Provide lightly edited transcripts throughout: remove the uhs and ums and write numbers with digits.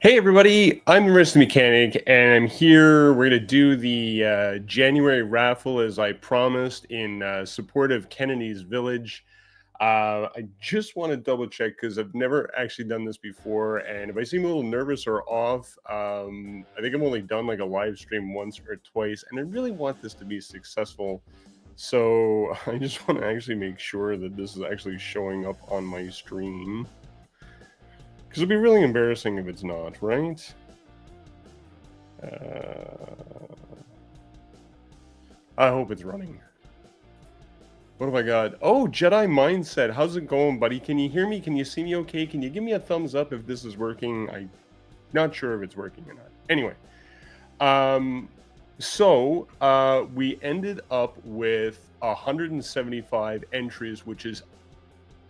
Hey everybody, I'm Mr. Mechanic, and I'm here. We're going to do the January raffle as I promised in support of Kennedy's Village. I just want to double check because I've never actually done this before, and if I seem a little nervous or off, I think I've only done like a live stream once or twice, and I really want this to be successful. So I just want to actually make sure that this is actually showing up on my stream. Because it'd be really embarrassing if it's not, right? I hope it's running. What have I got? Oh, Jedi Mindset. How's it going, buddy? Can you hear me? Can you see me okay? Can you give me a thumbs up if this is working? I'm not sure if it's working or not. Anyway, so we ended up with 175 entries, which is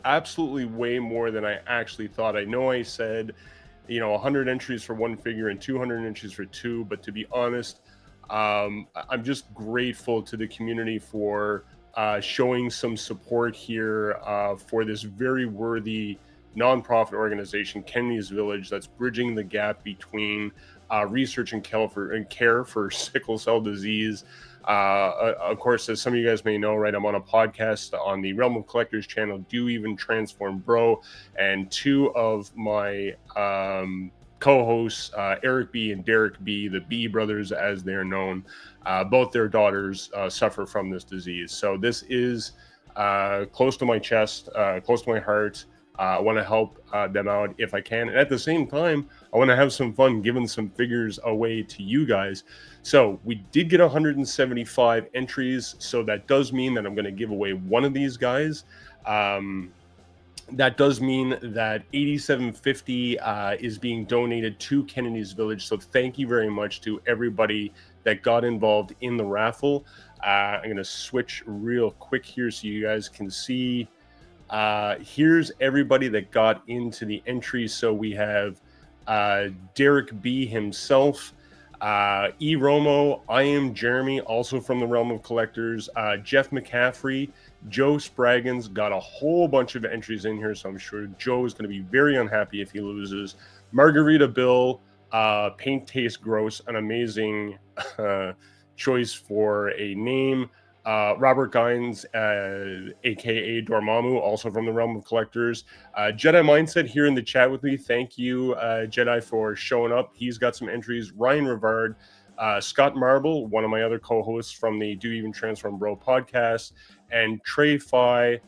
absolutely way more than I actually thought. I know I said, 100 entries for one figure and 200 entries for two, but to be honest, I'm just grateful to the community for showing some support here for this very worthy nonprofit organization, Kennedy's Village, that's bridging the gap between research and care for sickle cell disease. Of course, as some of you guys may know, right, I'm on a podcast on the Realm of Collectors channel, Do Even Transform Bro, and two of my co-hosts, Eric B and Derek B, the B brothers as they're known, both their daughters suffer from this disease. So this is close to my chest, close to my heart. I want to help them out if I can. And at the same time, I want to have some fun giving some figures away to you guys. So we did get 175 entries. So that does mean that I'm going to give away one of these guys. That does mean that 8750 is being donated to Kennedy's Village. So thank you very much to everybody that got involved in the raffle. I'm going to switch real quick here so you guys can see. Here's everybody that got into the entries. So we have Derek B himself, E Romo, I am Jeremy, also from the Realm of Collectors, Jeff McCaffrey, Joe Spraggins got a whole bunch of entries in here, so I'm sure Joe is going to be very unhappy if he loses. Margarita Bill, Paint Tastes Gross, an amazing choice for a name. Robert Gines, aka Dormammu, also from the Realm of Collectors. Jedi Mindset here in the chat with me. Thank you, Jedi, for showing up. He's got some entries. Ryan Rivard, Scott Marble, one of my other co-hosts from the Do Even Transform Bro podcast, and Trey Fi.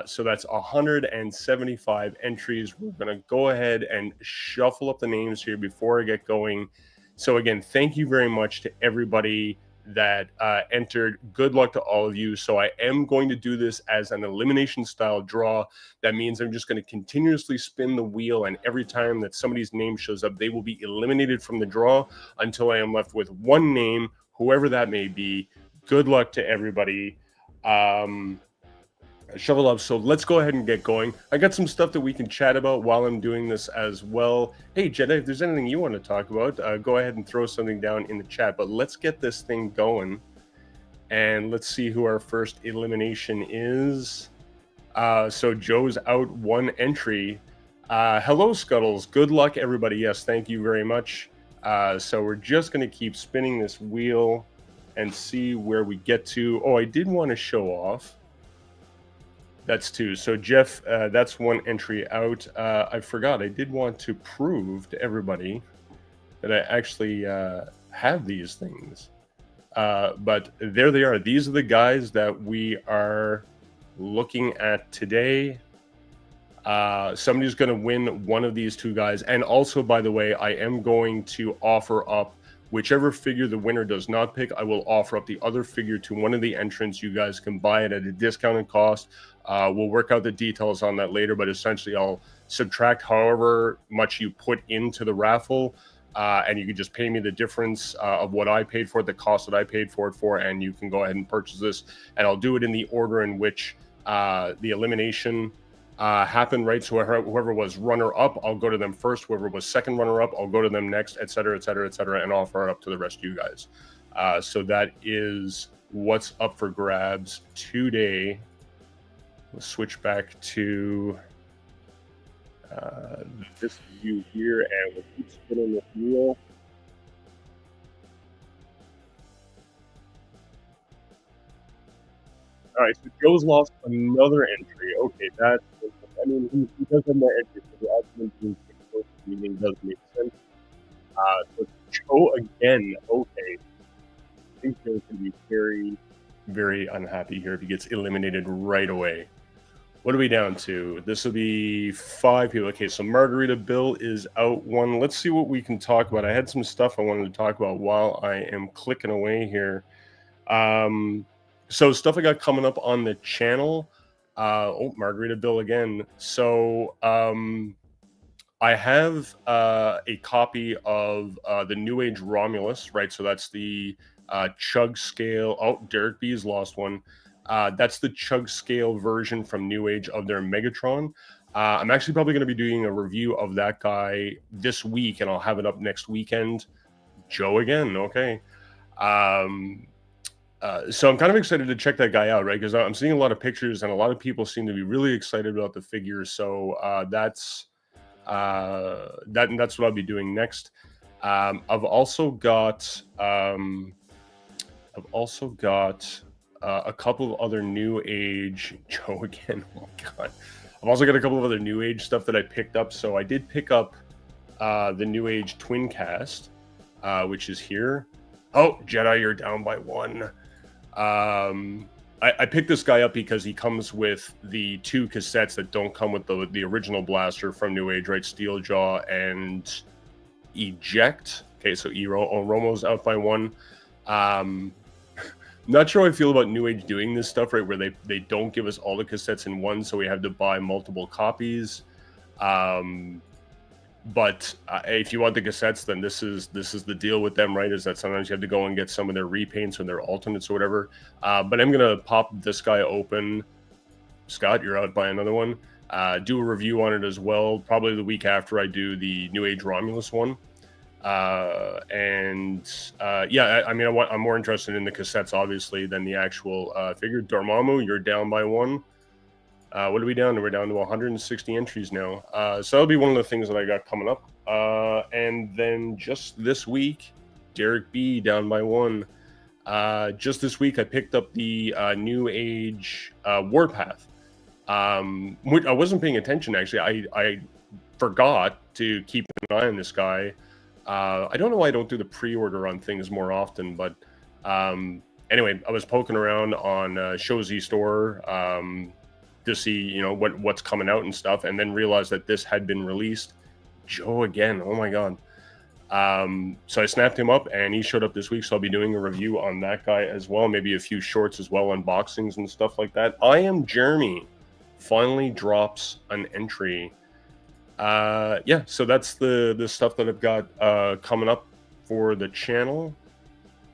So that's 175 entries. We're going to go ahead and shuffle up the names here before I get going. So again, thank you very much to everybody that entered. Good luck to all of you. So I am going to do this as an elimination style draw. That means I'm just going to continuously spin the wheel, and every time that somebody's name shows up, they will be eliminated from the draw until I am left with one name, whoever that may be. Good luck to everybody. Shovel up. So let's go ahead and get going. I got some stuff that we can chat about while I'm doing this as well. Hey, Jedi, if there's anything you want to talk about, go ahead and throw something down in the chat. But let's get this thing going. And let's see who our first elimination is. So Joe's out one entry. Hello, Scuttles. Good luck, everybody. Yes, thank you very much. So we're just going to keep spinning this wheel and see where we get to. Oh, I did want to show off. That's two. So Jeff, that's one entry out. I forgot. I did want to prove to everybody that I actually have these things. But there they are. These are the guys that we are looking at today. Somebody's going to win one of these two guys. And also, by the way, I am going to offer up whichever figure the winner does not pick. I will offer up the other figure to one of the entrants. You guys can buy it at a discounted cost. We'll work out the details on that later, but essentially I'll subtract however much you put into the raffle, and you can just pay me the difference of what I paid for it, the cost that I paid for it for, and you can go ahead and purchase this. And I'll do it in the order in which the elimination happened, right? So whoever was runner-up, I'll go to them first. Whoever was second runner-up, I'll go to them next, et cetera, and offer it up to the rest of you guys. So that is what's up for grabs today. Let's switch back to uh, this view here, and we'll keep spinning this wheel. All right, so Joe's lost another entry. Okay, that's. I mean, he does have more entries, so the ultimate being meaning does make sense. So Joe again. Okay, I think Joe's gonna be very, very unhappy here if he gets eliminated right away. What are we down to? This will be 5 people. Okay, so Margarita Bill is out one. Let's see what we can talk about. I had some stuff I wanted to talk about while I am clicking away here. So stuff I got coming up on the channel. Oh, Margarita Bill again. So I have a copy of the New Age Romulus, right? So that's the chug scale. Oh, Derek B's lost one. That's the chug scale version from New Age of their Megatron. I'm actually probably going to be doing a review of that guy this week, and I'll have it up next weekend. Joe again, okay. So I'm kind of excited to check that guy out, right? Because I'm seeing a lot of pictures, and a lot of people seem to be really excited about the figure. So that's what I'll be doing next. I've also got a couple of other New Age. Joe again. Oh my god. I've also got a couple of other New Age stuff that I picked up. So I did pick up the New Age Twin Cast, which is here. Oh, Jedi, you're down by 1. I picked this guy up because he comes with the 2 cassettes that don't come with the original blaster from New Age, right? Steeljaw and Eject. Okay, so Romo's out by 1. Not sure how I feel about New Age doing this stuff, right? Where they don't give us all the cassettes in one, so we have to buy multiple copies. But if you want the cassettes, then this is the deal with them, right? Is that sometimes you have to go and get some of their repaints or their alternates or whatever. But I'm gonna pop this guy open. Scott, you're out by another one. Do a review on it as well, probably the week after I do the New Age Romulus one. Yeah, I mean, I'm more interested in the cassettes obviously than the actual figure. Dormammu, you're down by 1. What are we down to? We're down to 160 entries now. So that'll be one of the things that I got coming up. And then just this week, Derek B down by 1. Just this week, I picked up the New Age Warpath. Which I wasn't paying attention, actually. I forgot to keep an eye on this guy. I don't know why I don't do the pre-order on things more often, but anyway, I was poking around on Show Z Store to see, what's coming out and stuff, and then realized that this had been released. Joe again, oh my god. So I snapped him up, and he showed up this week, so I'll be doing a review on that guy as well, maybe a few shorts as well, unboxings and stuff like that. I Am Jeremy finally drops an entry. Yeah, so that's the stuff that I've got coming up for the channel.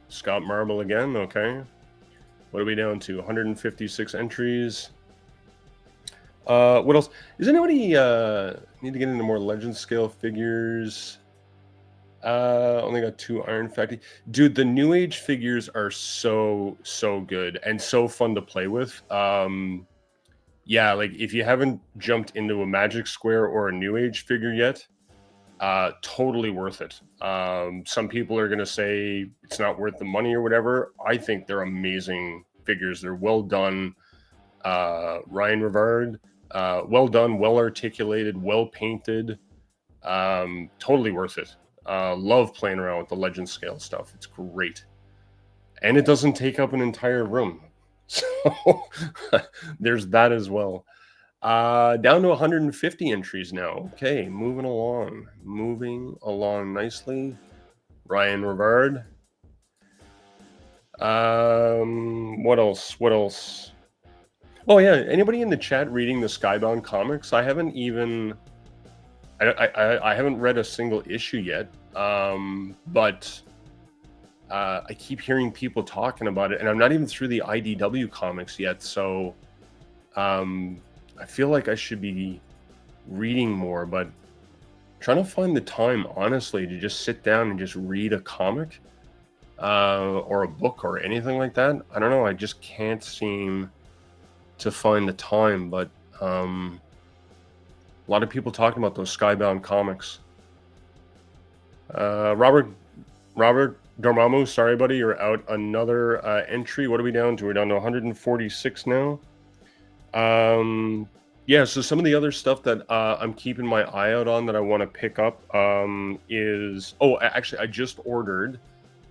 Scott Marble again, okay. What are we down to? 156 entries. What else? Does anybody need to get into more legend scale figures? Only got 2 Iron Factory. Dude, the New Age figures are so good and so fun to play with. Yeah, like if you haven't jumped into a Magic Square or a New Age figure yet, totally worth it. Some people are gonna say it's not worth the money or whatever. I think they're amazing figures. They're well done. Ryan Rivard, well done, well articulated, well painted. Totally worth it. Love playing around with the legend scale stuff. It's great, and it doesn't take up an entire room. So there's that as well. Down to 150 entries now. Okay, moving along nicely. Ryan Rivard. What else? Oh yeah, anybody in the chat reading the Skybound comics? I haven't read a single issue yet. But I keep hearing people talking about it, and I'm not even through the IDW comics yet, so I feel like I should be reading more, but trying to find the time, honestly, to just sit down and just read a comic or a book or anything like that. I don't know, I just can't seem to find the time, but A lot of people talking about those Skybound comics. Robert Dormammu, sorry, buddy, you're out another entry. What are we down to? We're down to 146 now. Yeah, so some of the other stuff that I'm keeping my eye out on that I want to pick up is... Oh, actually, I just ordered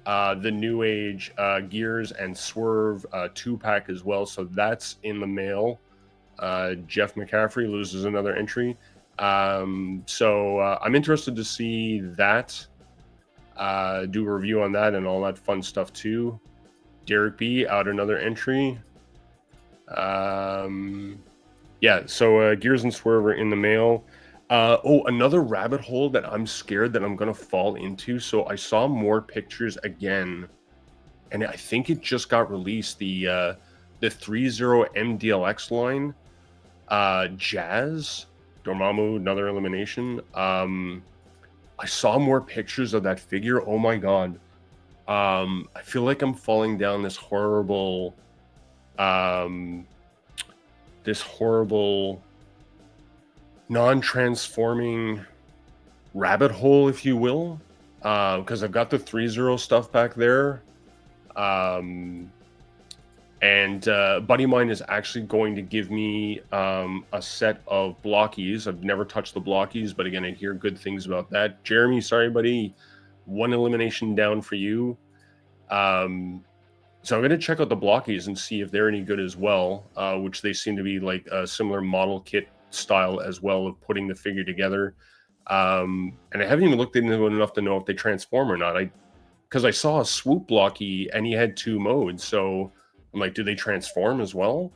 the New Age Gears and Swerve 2-pack as well, so that's in the mail. Jeff McCaffrey loses another entry. So I'm interested to see that. Do a review on that and all that fun stuff too. Derek B out another entry. Yeah, so Gears and Swerve are in the mail. Oh, another rabbit hole that I'm scared that I'm gonna fall into. So I saw more pictures again, and I think it just got released. The 3-0 MDLX line, Jazz Dormammu, another elimination. I saw more pictures of that figure. Oh my god. I feel like I'm falling down this horrible non-transforming rabbit hole, if you will, because I've got the 3-0 stuff back there, and buddy of mine is actually going to give me a set of blockies. I've never touched the blockies, but again, I hear good things about that. Jeremy, sorry, buddy, one elimination down for you. So I'm going to check out the blockies and see if they're any good as well, which they seem to be like a similar model kit style as well of putting the figure together. And I haven't even looked into it enough to know if they transform or not. Because I saw a swoop blocky and he had 2 modes, so I'm like, do they transform as well?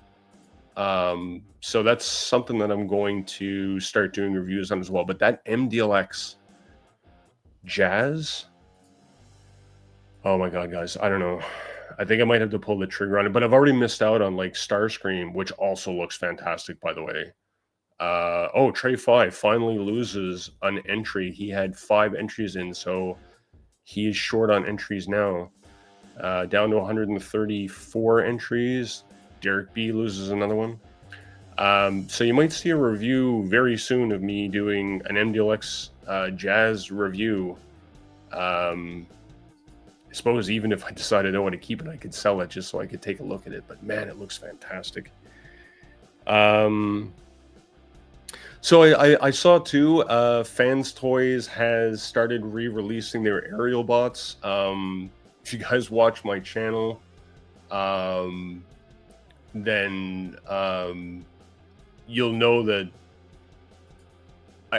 So that's something that I'm going to start doing reviews on as well. But that MDLX Jazz, oh my god, guys, I don't know. I think I might have to pull the trigger on it, but I've already missed out on like Starscream, which also looks fantastic, by the way. Oh, Trey 5 finally loses an entry. He had 5 entries in, so he is short on entries now. Down to 134 entries. Derek B loses another one. So you might see a review very soon of me doing an MDLX Jazz review. I suppose even if I decided I want to keep it, I could sell it just so I could take a look at it. But man, it looks fantastic. So I saw too, Fans Toys has started re-releasing their aerial bots. If you guys watch my channel, then you'll know that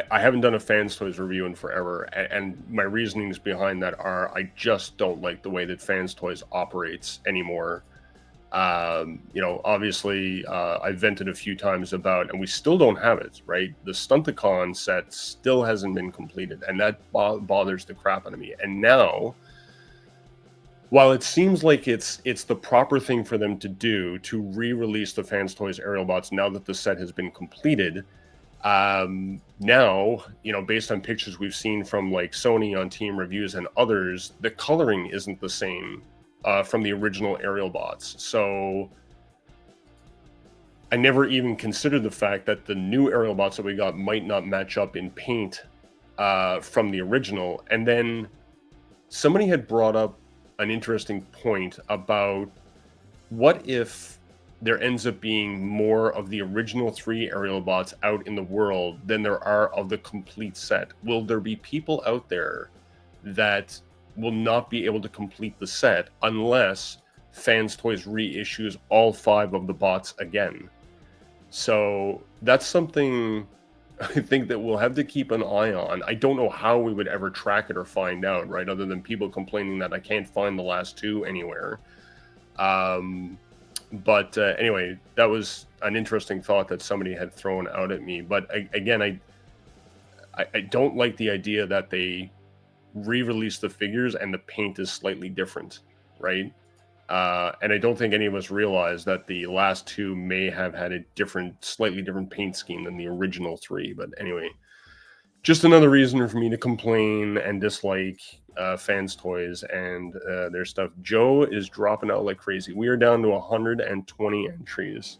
I haven't done a Fans Toys review in forever, and my reasonings behind that are I just don't like the way that Fans Toys operates anymore. You know, obviously, I've vented a few times about, and we still don't have it, right? The Stunticon set still hasn't been completed, and that bothers the crap out of me. And now, while it seems like it's the proper thing for them to do to re-release the Fans Toys aerial bots now that the set has been completed, now, you know, based on pictures we've seen from like Sony on team reviews and others, the coloring isn't the same from the original aerial bots. So I never even considered the fact that the new aerial bots that we got might not match up in paint from the original. And then somebody had brought up an interesting point about what if there ends up being more of the original 3 aerial bots out in the world than there are of the complete set. Will there be people out there that will not be able to complete the set unless Fans Toys reissues all 5 of the bots again? So that's something I think that we'll have to keep an eye on. I don't know how we would ever track it or find out, right? Other than people complaining that I can't find the last 2 anywhere. But anyway, that was an interesting thought that somebody had thrown out at me. But again, I don't like the idea that they re-release the figures and the paint is slightly different, right? And I don't think any of us realize that the last 2 may have had a slightly different paint scheme than the original 3. But anyway, just another reason for me to complain and dislike Fans Toys and their stuff. Joe is dropping out like crazy. We are down to 120 entries.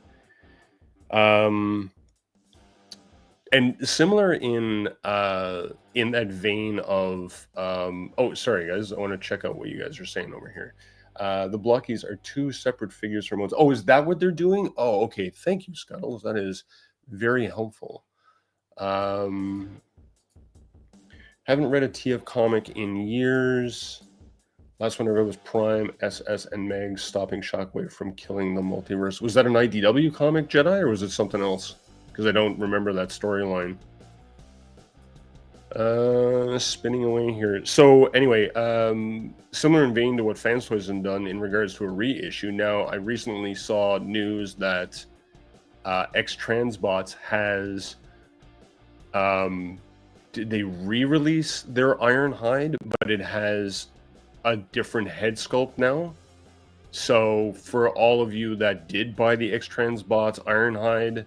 And similar in that vein of oh, sorry guys, I want to check out what you guys are saying over here. The blockies are two separate figures from modes. Oh, is that what they're doing? Oh, okay. Thank you, Scuttles. That is very helpful. Haven't read a TF comic in years. Last one I read was Prime, SS, and Meg stopping Shockwave from killing the multiverse. Was that an IDW comic, Jedi, or was it something else? Because I don't remember that storyline. Spinning away here. So anyway, similar in vein to what Fanstoys have done in regards to a reissue. Now, I recently saw news that X-Transbots has did they re-release their Ironhide, but it has a different head sculpt now. So for all of you that did buy the X-Transbots Ironhide,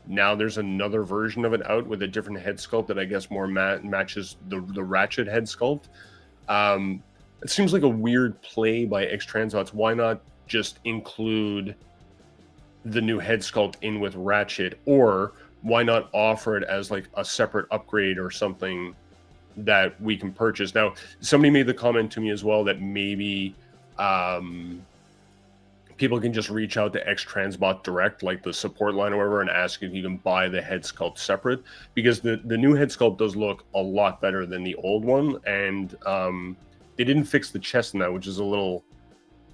now there's another version of it out with a different head sculpt that I guess more matches the Ratchet head sculpt. It seems like a weird play by X-Transbots. Why not just include the new head sculpt in with Ratchet, or why not offer it as like a separate upgrade or something that we can purchase? Now, somebody made the comment to me as well that maybe people can just reach out to X-Transbot direct, like the support line or whatever, and ask if you can buy the head sculpt separate, because the new head sculpt does look a lot better than the old one, and they didn't fix the chest in that, which is a little,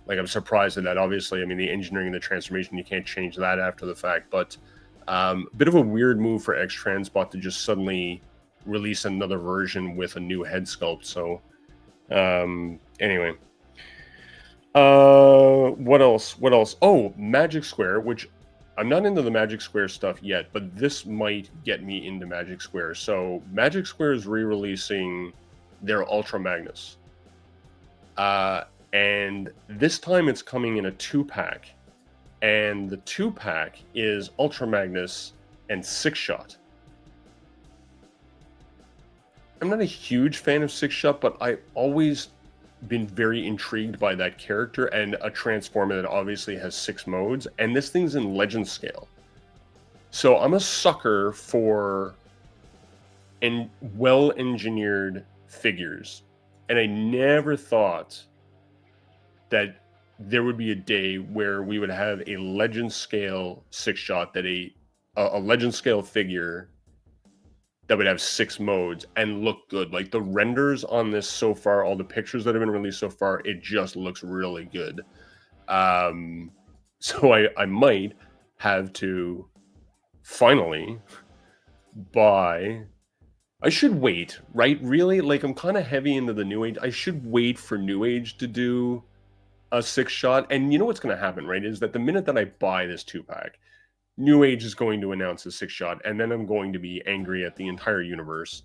like, I'm surprised at that. Obviously, I mean, the engineering and the transformation, you can't change that after the fact, but a bit of a weird move for X-Transbot to just suddenly release another version with a new head sculpt. So anyway, what else? Oh, Magic Square, which I'm not into the Magic Square stuff yet, but this might get me into Magic Square. So Magic Square is re-releasing their Ultra Magnus, and this time it's coming in a 2-pack, and the 2-pack is Ultra Magnus and 6-Shot. I'm not a huge fan of 6-Shot, but I always been very intrigued by that character and a transformer that obviously has 6 modes, and this thing's in legend scale. So I'm a sucker for well-engineered figures, and I never thought that there would be a day where we would have a legend scale 6-Shot, that a legend scale figure that would have 6 modes and look good. Like, the renders on this so far, all the pictures that have been released so far, it just looks really good. So I might have to finally buy. I should wait, right? Really? Like, I'm kind of heavy into the New Age. I should wait for New Age to do a 6-Shot. And you know what's going to happen, right? Is that the minute that I buy this 2-pack, New Age is going to announce a 6-Shot, and then I'm going to be angry at the entire universe.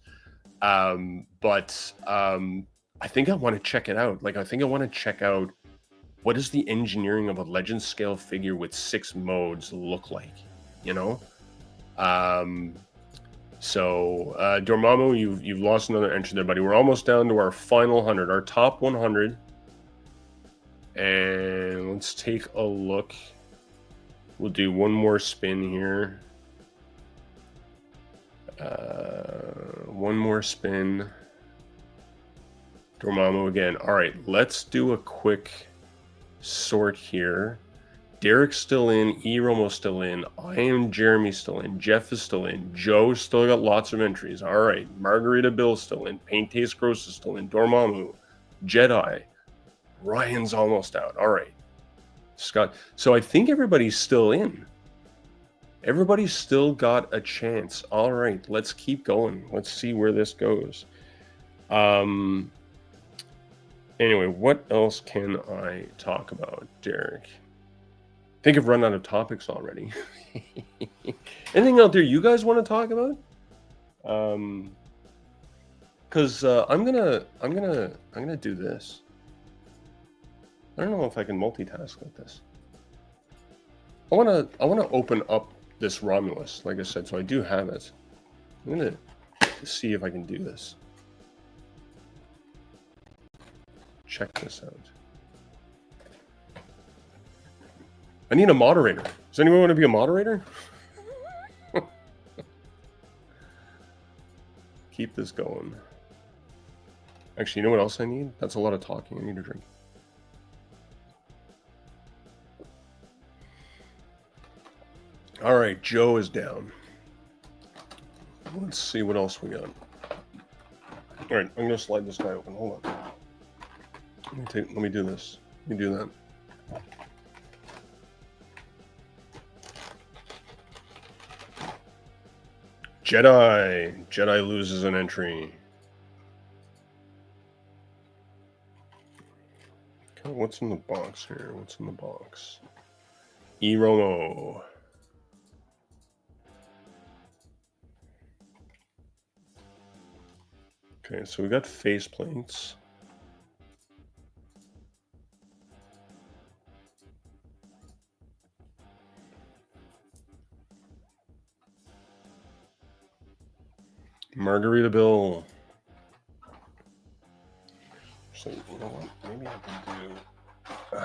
But I think I want to check it out. Like, I think I want to check out, what does the engineering of a legend scale figure with 6 modes look like, you know? So Dormammu, you've lost another entry there, buddy. We're almost down to our final 100, our top 100. And let's take a look. We'll do one more spin here. One more spin. Dormammu again. All right, let's do a quick sort here. Derek's still in. E-Romo's still in. I am Jeremy's still in. Jeff is still in. Joe's still got lots of entries. All right. Margarita Bill's still in. Paint Taste Gross is still in. Dormammu. Jedi. Ryan's almost out. All right. Scott. So I think everybody's still in. Everybody's still got a chance. All right, let's keep going. Let's see where this goes. Anyway, what else can I talk about, Derek? I think I've run out of topics already. Anything out there you guys want to talk about? Because I'm gonna do this. I don't know if I can multitask like this. I wanna open up this Romulus, like I said, so I do have it. I'm gonna see if I can do this. Check this out. I need a moderator. Does anyone want to be a moderator? keep this going. Actually, you know what else I need? That's a lot of talking. I need a drink. All right, Joe is down. Let's see what else we got. All right, I'm gonna slide this guy open. Hold on. Let me do this. Let me do that. Jedi loses an entry. Okay, what's in the box here? What's in the box? Eromo. Okay, so we got face plates. Margarita Bill. So, you know what? Maybe I can do...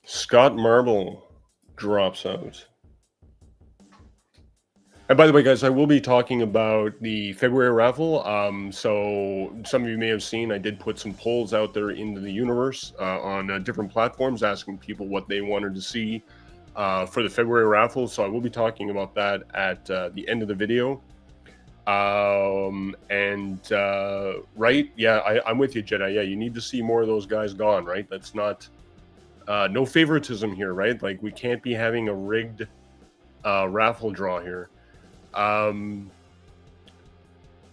Scott Marble drops out. And by the way, guys, I will be talking about the February raffle. So some of you may have seen, I did put some polls out there into the universe on different platforms, asking people what they wanted to see for the February raffle. So I will be talking about that at the end of the video. Right, yeah, I'm with you, Jedi. Yeah, you need to see more of those guys gone, right? That's not no favoritism here, right? Like, we can't be having a rigged raffle draw here.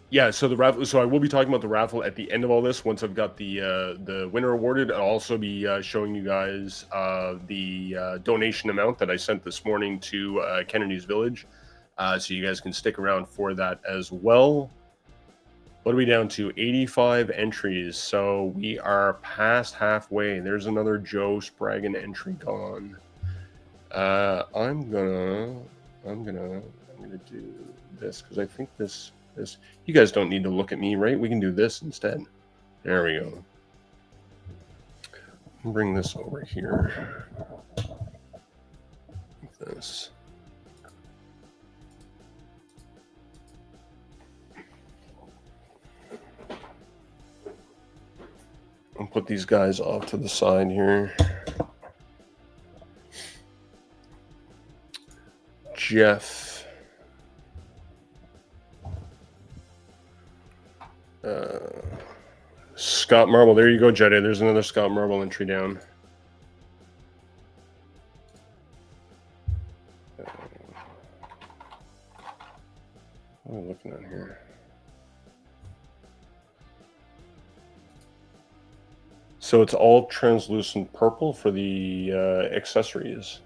Yeah, so the raffle. So I will be talking about the raffle at the end of all this. Once I've got the winner awarded, I'll also be showing you guys the donation amount that I sent this morning to Kennedy's Village, so you guys can stick around for that as well. What are we down to? 85 entries. So we are past halfway. There's another Joe Spraggan entry gone. I'm gonna do this because I think this you guys don't need to look at me, right? We can do this instead. There we go. Bring this over here. Like this. I'll put these guys off to the side here. Jeff. Scott Marble. There you go, Jedi. There's another Scott Marble entry down. What am I looking at here? So it's all translucent purple for the accessories.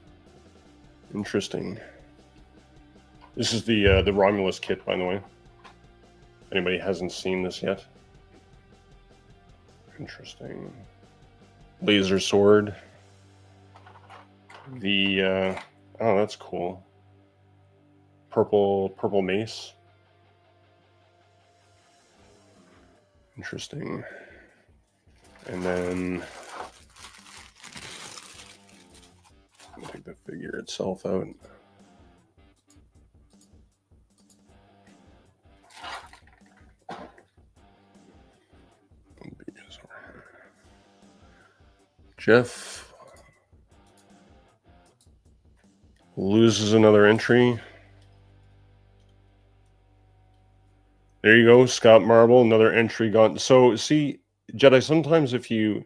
Interesting. This is the Romulus kit, by the way. Anybody hasn't seen this yet? Interesting. Laser sword. The oh, that's cool. Purple mace. Interesting. And then I'll take the figure itself out. Jeff loses another entry. There you go, Scott Marble, another entry gone. So see, Jedi, sometimes if you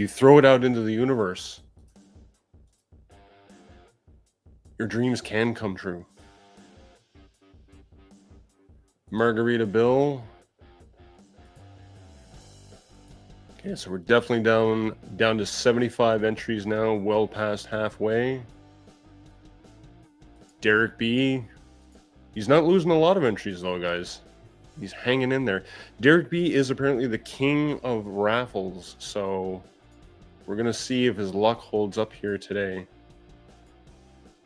throw it out into the universe, your dreams can come true. Margarita Bill. Okay, so we're definitely down to 75 entries now, well past halfway. Derek B. He's not losing a lot of entries though, guys. He's hanging in there. Derek B is apparently the king of raffles, so we're gonna see if his luck holds up here today.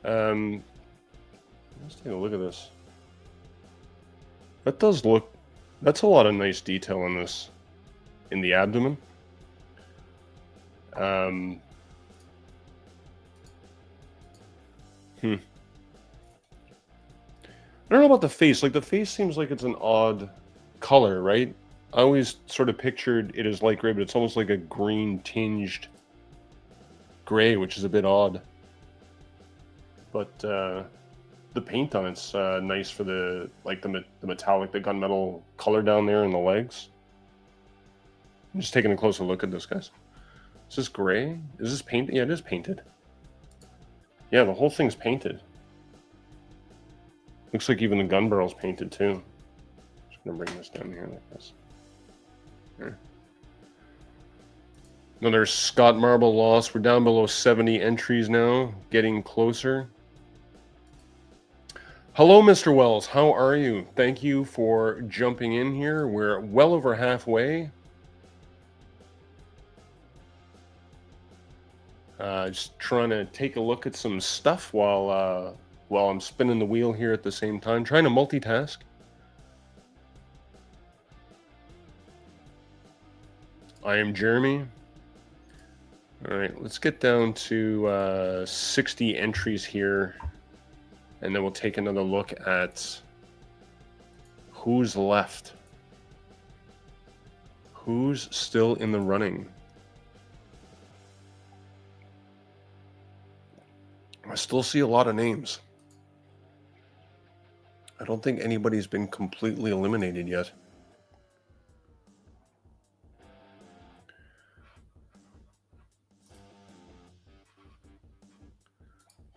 Let's take a look at this. That's a lot of nice detail in this. In the abdomen. I don't know about the face. Like, the face seems like it's an odd color, right? I always sort of pictured it as light gray, but it's almost like a green tinged gray, which is a bit odd. But the paint on it's nice for the metallic, the gunmetal color down there in the legs. I'm just taking a closer look at this, guys. Is this gray? Is this painted? Yeah, it is painted. Yeah, the whole thing's painted. Looks like even the gun barrel's painted too. Just gonna bring this down here like this. Here. Another Scott Marble loss. We're down below 70 entries now, getting closer. Hello, Mr. Wells. How are you? Thank you for jumping in here. We're well over halfway. Just trying to take a look at some stuff while I'm spinning the wheel here at the same time, trying to multitask. I am Jeremy. All right, let's get down to 60 entries here, and then we'll take another look at who's left. Who's still in the running? I still see a lot of names. I don't think anybody's been completely eliminated yet.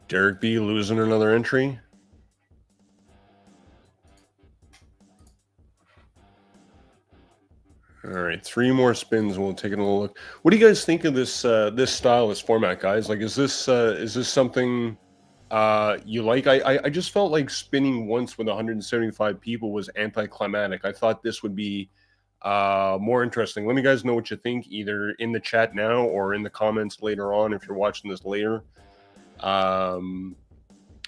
Derek B losing another entry. All right, 3 more spins. We'll take another look. What do you guys think of this this style, this format, guys? Like, is this something you like? I just felt like spinning once with 175 people was anticlimactic. I thought this would be more interesting. Let me guys know what you think, either in the chat now or in the comments later on if you're watching this later. I want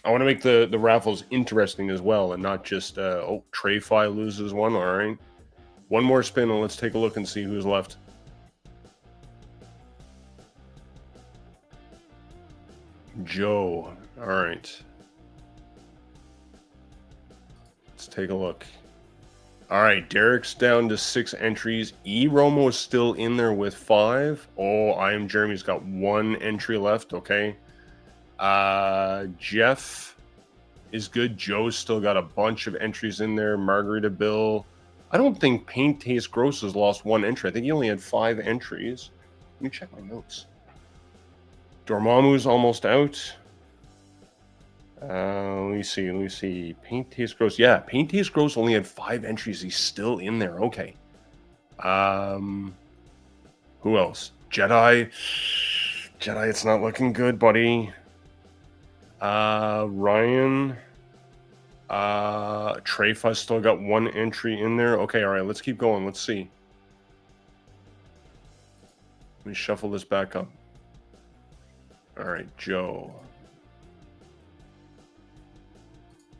to make the raffles interesting as well, and not just oh, Trey-Fi loses one. All right. One more spin, and let's take a look and see who's left. Joe. All right. Let's take a look. All right, Derek's down to 6 entries. E-Romo is still in there with 5. Oh, I Am Jeremy's got 1 entry left. Okay. Jeff is good. Joe's still got a bunch of entries in there. Margarita Bill. I don't think Paint Taste Gross has lost 1 entry. I think he only had 5 entries. Let me check my notes. Dormammu's almost out. Let me see. Paint Taste Gross. Yeah, Paint Taste Gross only had 5 entries. He's still in there. Okay. Who else? Jedi. Jedi, it's not looking good, buddy. Ryan. Treyfuss still got 1 entry in there. Okay, all right, let's keep going. Let's see. Let me shuffle this back up. All right, Joe.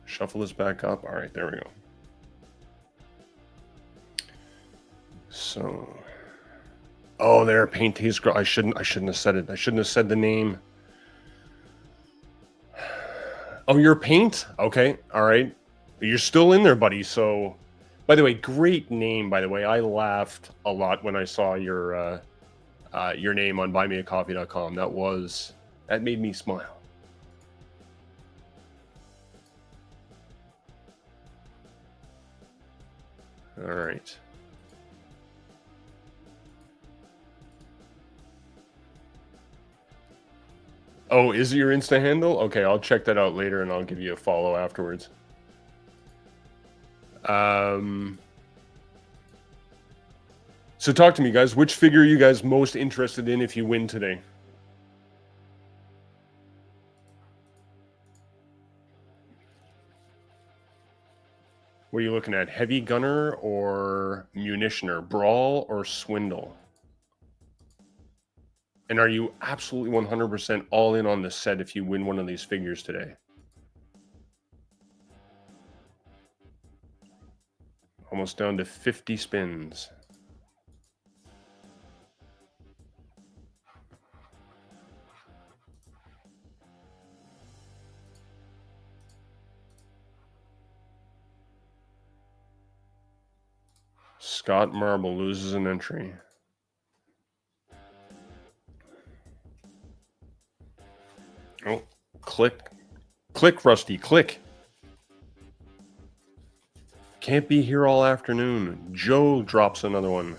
Shuffle this back up. All right, there we go. So, oh, there, Paint Taste Gross. I shouldn't have said it. I shouldn't have said the name. Oh, you're Paint? Okay, all right. You're still in there, buddy. So, by the way, great name, by the way. I laughed a lot when I saw your name on buymeacoffee.com. That made me smile. All right. Oh, is it your Insta handle? Okay, I'll check that out later and I'll give you a follow afterwards. So talk to me, guys. Which figure are you guys most interested in if you win today? What are you looking at? Heavy Gunner or Munitioner? Brawl or Swindle? And are you absolutely 100% all in on the set if you win one of these figures today? Almost down to 50 spins. Scott Marble loses an entry. Oh, click. Click, Rusty, click. Can't be here all afternoon. Joe drops another one.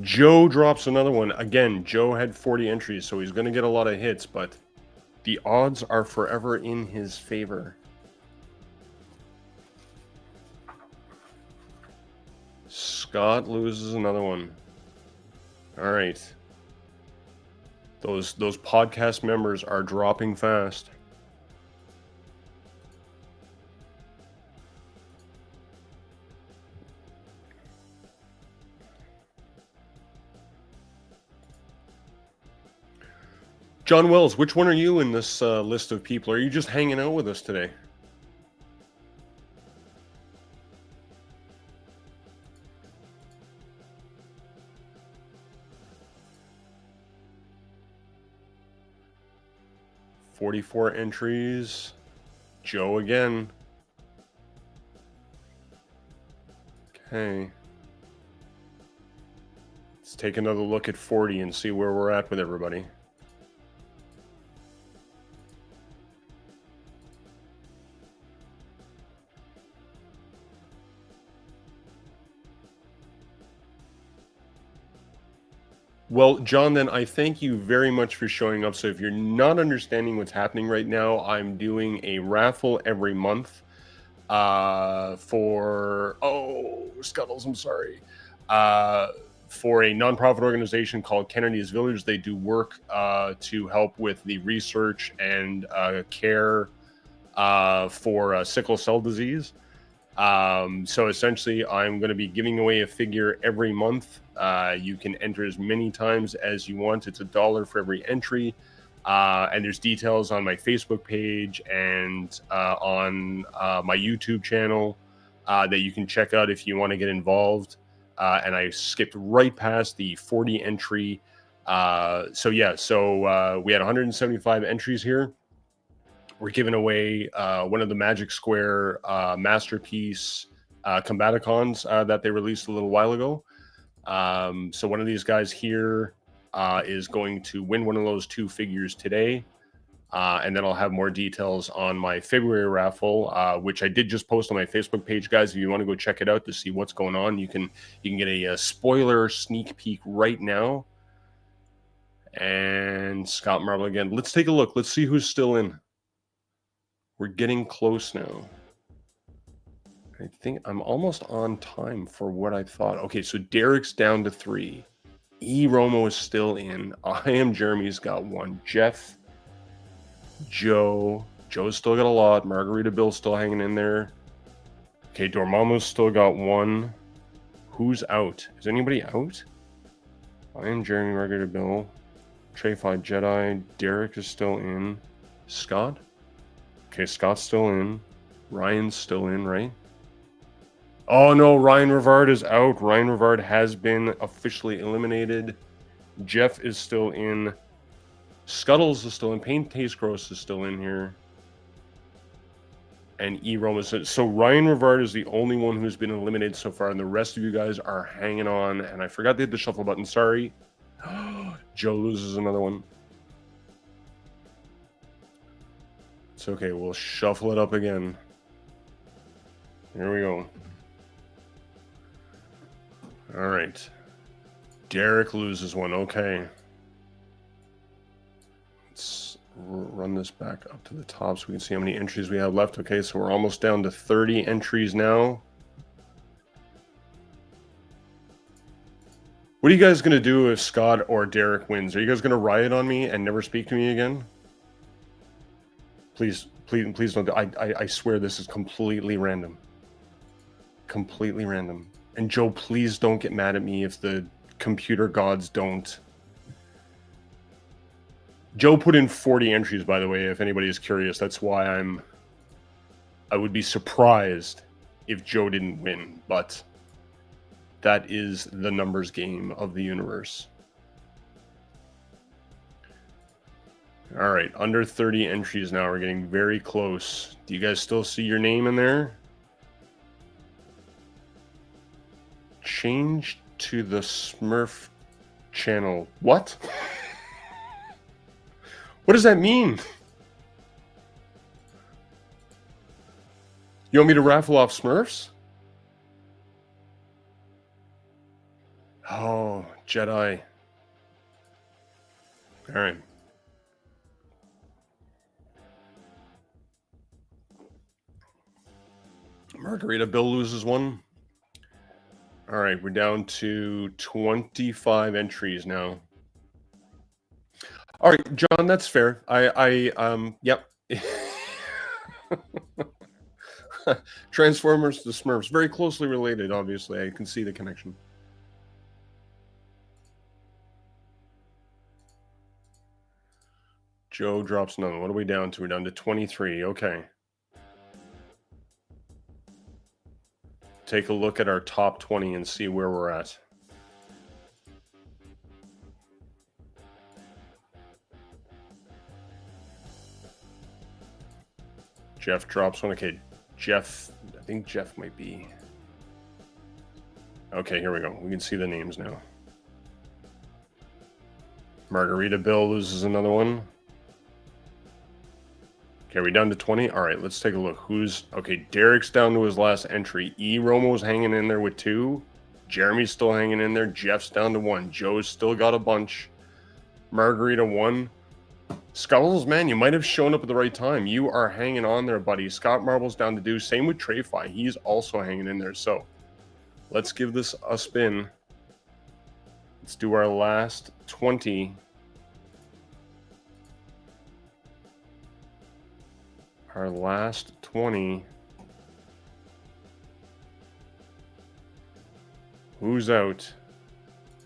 Joe drops another one. Again, Joe had 40 entries, so he's going to get a lot of hits, but the odds are forever in his favor. Scott loses another one. All right. Those podcast members are dropping fast. John Wells, which one are you in this list of people? Are you just hanging out with us today? "44 entries. Joe again. Okay. Let's take another look at 40 and see where we're at with everybody. Well, John, then I thank you very much for showing up. So if you're not understanding what's happening right now, I'm doing a raffle every month for, Scuttles, I'm sorry, for a nonprofit organization called Kennedy's Village. They do work to help with the research and care for sickle cell disease. So essentially, I'm going to be giving away a figure every month. You can enter as many times as you want. It's $1 for every entry. And there's details on my Facebook page and on my YouTube channel that you can check out if you want to get involved. And I skipped right past the 40 entry. So we had 175 entries here. We're giving away one of the Magic Square Masterpiece Combaticons that they released a little while ago. So one of these guys here is going to win one of those 2 figures today. And then I'll have more details on my February raffle, which I did just post on my Facebook page, guys. If you want to go check it out to see what's going on, you can get a spoiler sneak peek right now. And Scott Marble again. Let's take a look. Let's see who's still in. We're getting close now. I think I'm almost on time for what I thought. Okay, so Derek's down to 3. E. Romo is still in. I Am Jeremy's got 1. Jeff, Joe's still got a lot. Margarita Bill's still hanging in there. Okay, Dormammu's still got 1. Who's out? Is anybody out? I Am Jeremy, Margarita Bill, Trey-Fi Jedi. Derek is still in. Scott? Okay, Scott's still in. Ryan's still in, right? Oh no, Ryan Rivard is out. Ryan Rivard has been officially eliminated. Jeff is still in. Scuttles is still in. Pain Taste Gross is still in here. And E-Rome is in. So Ryan Rivard is the only one who's been eliminated so far, and the rest of you guys are hanging on. And I forgot to hit the shuffle button. Sorry. Joe loses another one. It's okay. We'll shuffle it up again. Here we go. All right. Derek loses one. Okay. Let's run this back up to the top so we can see how many entries we have left. Okay, so we're almost down to 30 entries now. What are you guys going to do if Scott or Derek wins? Are you guys going to riot on me and never speak to me again? Please don't. I swear this is completely random. Completely random. And Joe, please don't get mad at me if the computer gods don't. Joe put in 40 entries, by the way, if anybody is curious. That's why I would be surprised if Joe didn't win, but that is the numbers game of the universe. All right, under 30 entries now. We're getting very close. Do you guys still see your name in there? Change to the Smurf channel. What? What does that mean? You want me to raffle off Smurfs? Oh, Jedi. All right. Margarita Bill loses one. All right, we're down to 25 entries now. All right, John, that's fair. Yep. Transformers to Smurfs, very closely related, obviously. I can see the connection. Joe drops another. What are we down to? We're down to 23. Okay. Take a look at our top 20 and see where we're at. Jeff drops one. Okay, Jeff. I think Jeff might be. Okay, here we go. We can see the names now. Margarita Bill loses another one. Okay, are we down to 20? All right, let's take a look. Who's... Okay, Derek's down to his last entry. Romo's hanging in there with 2. Jeremy's still hanging in there. Jeff's down to 1. Joe's still got a bunch. Margarita 1. Scuttles, man, you might have shown up at the right time. You are hanging on there, buddy. Scott Marble's down to 2. Same with Treyfi. He's also hanging in there. So, let's give this a spin. Let's do our last 20. Our last 20. Who's out?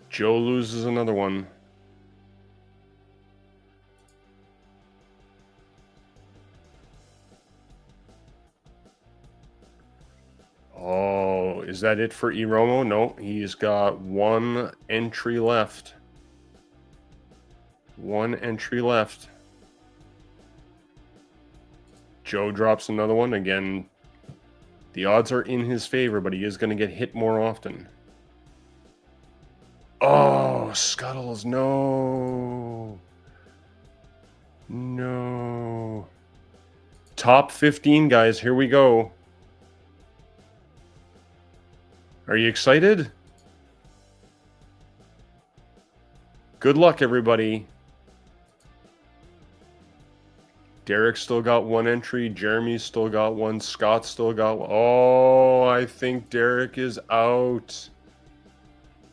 Joe loses another one. Oh, is that it for Romo? No, he's got 1 entry left. 1 entry left. Joe drops another one. Again, the odds are in his favor, but he is going to get hit more often. Oh, Scuttles, no. No. Top 15, guys. Here we go. Are you excited? Good luck, everybody. Derek's still got 1 entry. Jeremy's still got 1. Scott's still got 1. Oh, I think Derek is out.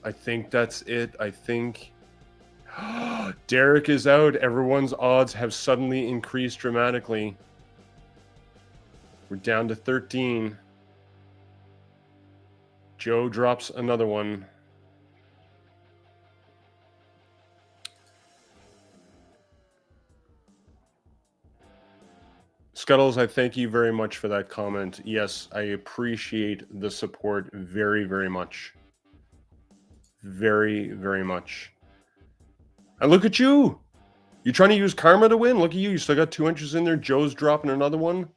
I think that's it. I think Derek is out. Everyone's odds have suddenly increased dramatically. We're down to 13. Joe drops another one. Scuttles, I thank you very much for that comment. Yes, I appreciate the support very, very much. Very, very much. And look at you. You trying to use karma to win? Look at you. You still got 2 inches in there. Joe's dropping another one.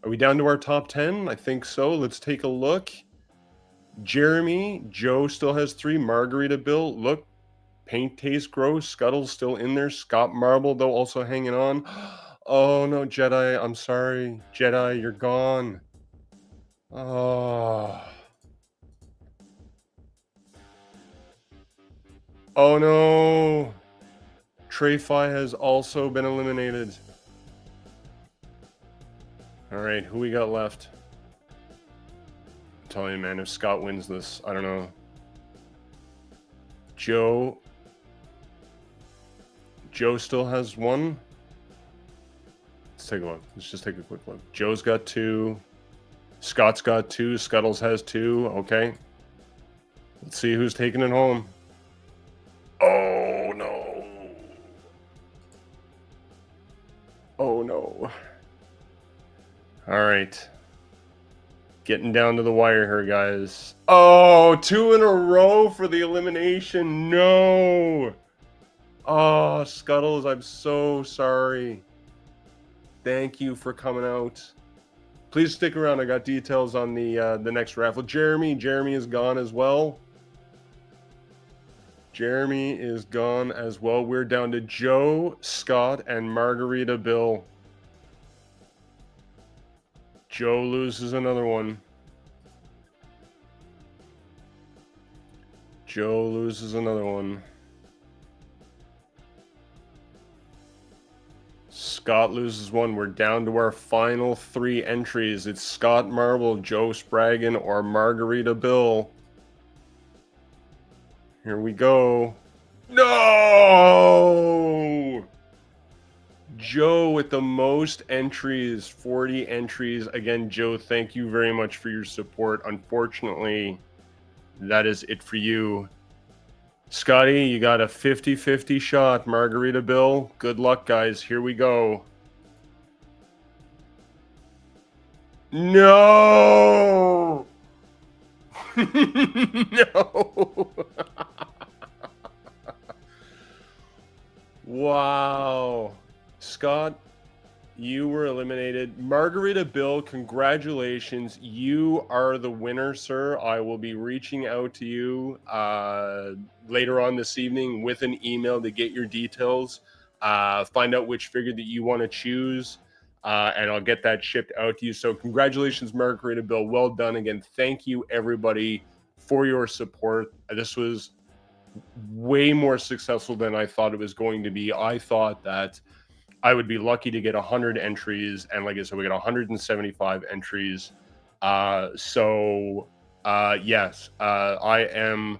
Are we down to our top 10? I think so. Let's take a look. Jeremy. Joe still has 3. Margarita Bill. Look. Paint Taste Gross. Scuttle's still in there. Scott Marble, though, also hanging on. Oh, no, Jedi. I'm sorry. Jedi, you're gone. Oh. Oh, no. Treyfi has also been eliminated. All right, who we got left? I'm telling you, man, if Scott wins this, I don't know. Joe. Joe still has 1. Let's take a look. Let's just take a quick look. Joe's got 2. Scott's got 2. Scuttles has 2. Okay. Let's see who's taking it home. Oh, no. Oh, no. All right. Getting down to the wire here, guys. Oh, 2 in a row for the elimination. No. Oh, Scuttles, I'm so sorry. Thank you for coming out. Please stick around. I got details on the next raffle. Jeremy is gone as well. Jeremy is gone as well. We're down to Joe, Scott, and Margarita Bill. Joe loses another one. Joe loses another one. Scott loses one. We're down to our final 3 entries. It's Scott Marble, Joe Spraggan, or Margarita Bill. Here we go. No! Joe with the most entries, 40 entries. Again, Joe, thank you very much for your support. Unfortunately, that is it for you. Scotty, you got a 50-50 shot. Margarita Bill, good luck, guys. Here we go. No! No! Wow. Scott, you were eliminated. Margarita Bill, congratulations. You are the winner, sir. I will be reaching out to you later on this evening with an email to get your details, find out which figure that you want to choose, and I'll get that shipped out to you. So congratulations, Margarita Bill. Well done again. Thank you, everybody, for your support. This was way more successful than I thought it was going to be. I thought that I would be lucky to get 100 entries, and like I said, we got 175 entries. Yes, I am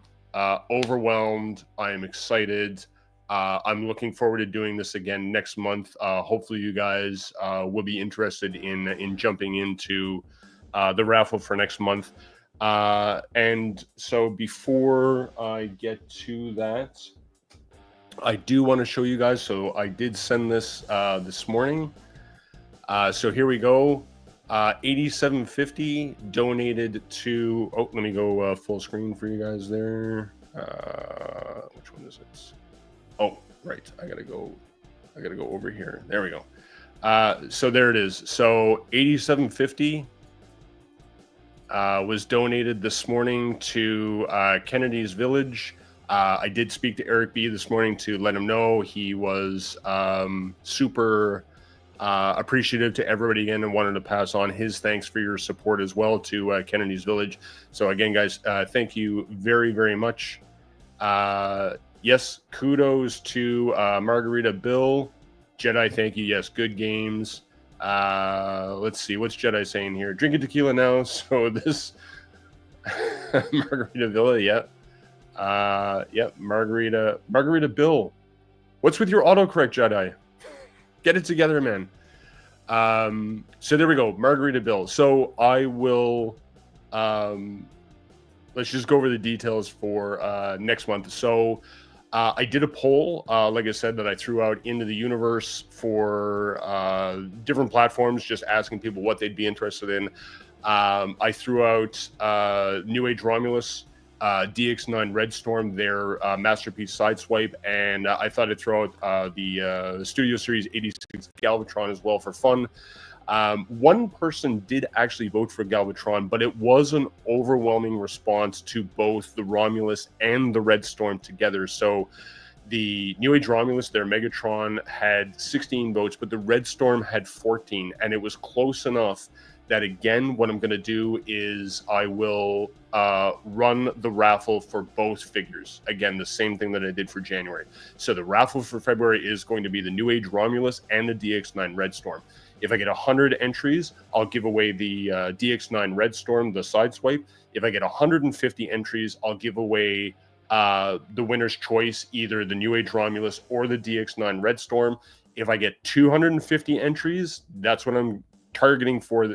overwhelmed. I am excited. I'm looking forward to doing this again next month. Hopefully, you guys will be interested in jumping into the raffle for next month. And so, before I get to that, I do want to show you guys. So I did send this this morning. So here we go. 8750 donated to. Oh, let me go full screen for you guys there. Which one is it? Oh, right. I gotta go over here. There we go. So there it is. So 8750 was donated this morning to Kennedy's Village. I did speak to Eric B this morning to let him know he was super appreciative to everybody again, and wanted to pass on his thanks for your support as well to Kennedy's Village. So again, guys, thank you very, very much. Yes, kudos to Margarita Bill. Jedi, thank you. Yes, good games. Let's see, what's Jedi saying here? Drinking tequila now. So this Margarita Villa, yeah. Yep, Margarita Bill. What's with your autocorrect, Jedi? Get it together, man. So there we go, Margarita Bill. So I will let's just go over the details for next month. So I did a poll, like I said, that I threw out into the universe for different platforms, just asking people what they'd be interested in. I threw out New Age Romulus, DX9 Red Storm, their Masterpiece Sideswipe, and I thought I'd throw out the Studio Series 86 Galvatron as well for fun. One person did actually vote for Galvatron, but it was an overwhelming response to both the Romulus and the Red Storm together. So the New Age Romulus, their Megatron, had 16 votes, but the Red Storm had 14, and it was close enough that, again, what I'm going to do is I will run the raffle for both figures. Again, the same thing that I did for January. So the raffle for February is going to be the New Age Romulus and the DX9 Red Storm. If I get 100 entries, I'll give away the DX9 Red Storm, the Sideswipe. If I get 150 entries, I'll give away the winner's choice, either the New Age Romulus or the DX9 Red Storm. If I get 250 entries, that's what I'm targeting for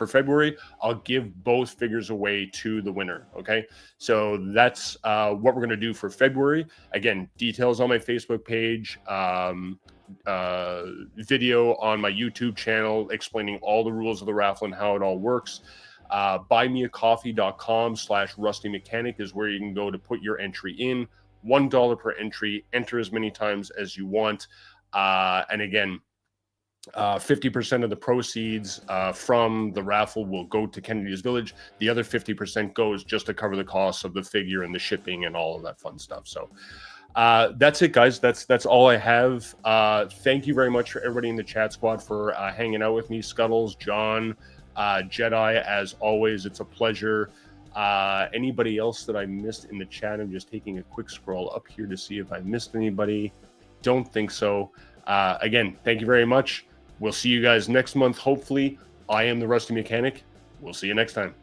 February. I'll give both figures away to the winner. Okay, so that's what we're going to do for February. Again, details on my Facebook page, video on my YouTube channel explaining all the rules of the raffle and how it all works. Buymeacoffee.com/rustymechanic is where you can go to put your entry in. $1 per entry. Enter as many times as you want. And again, 50% of the proceeds from the raffle will go to Kennedy's Village. The other 50% goes just to cover the costs of the figure and the shipping and all of that fun stuff. So that's it, guys. That's all I have. Thank you very much for everybody in the chat squad for hanging out with me. Scuttles, John, Jedi, as always, it's a pleasure. Anybody else that I missed in the chat? I'm just taking a quick scroll up here to see if I missed anybody. Don't think so. Again, thank you very much. We'll see you guys next month, hopefully. I am the Rusty Mechanic. We'll see you next time.